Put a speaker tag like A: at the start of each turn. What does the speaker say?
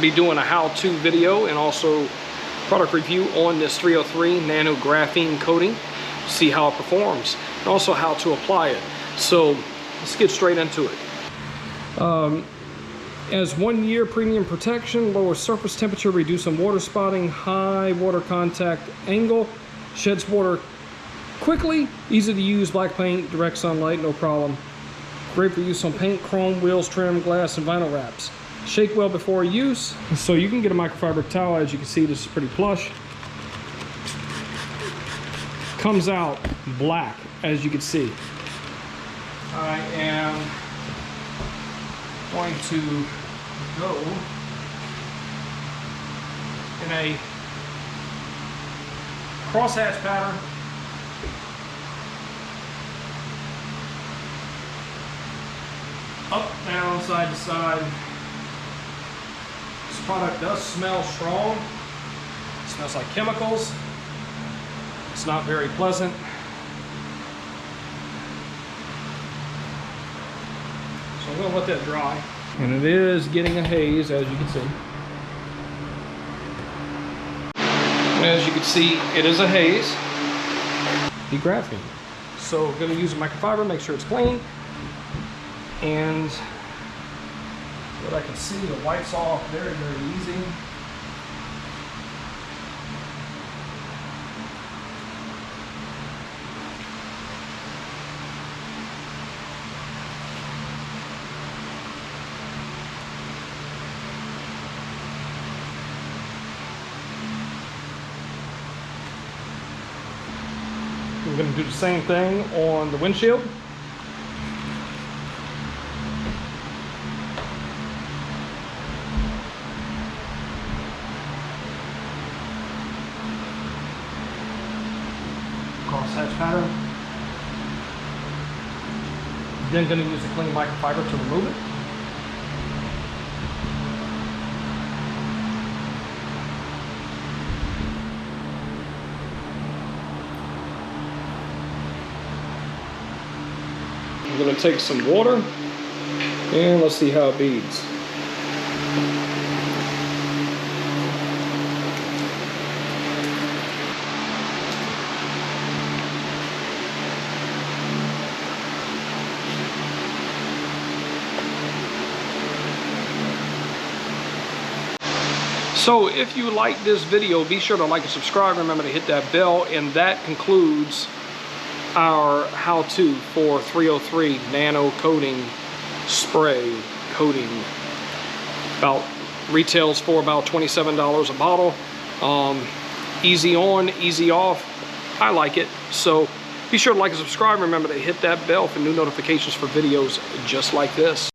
A: Be doing a how-to video and also product review on this 303 nano graphene coating, see how it performs and also how to apply it. So let's get straight into it. As 1 year premium protection, lower surface temperature, reducing water spotting, high water contact angle, sheds water quickly, easy to use, black paint, direct sunlight, no problem. Great for use on paint, chrome, wheels, trim, glass, and vinyl wraps. Shake well before use. So you can get a microfiber towel. As you can see, this is pretty plush. Comes out black, as you can see. I am going to go in a crosshatch pattern. Up, down, side to side. This product does smell strong. It smells like chemicals. It's not very pleasant. So I'm going to let that dry. And it is getting a haze, as you can see. And as you can see, it is a haze. The graphene. So I'm going to use a microfiber, make sure it's clean. And what I can see, the wipes off very, very easy. We're going to do the same thing on the windshield. Crosshatch pattern. Then going to use a clean microfiber to remove it. I'm going to take some water and let's see how it beads. So if you like this video, be sure to like and subscribe. Remember to hit that bell, and that concludes our how-to for 303 nano coating spray coating. Retails for about $27 a bottle. Easy on, easy off. I like it. So be sure to like and subscribe. Remember to hit that bell for new notifications for videos just like this.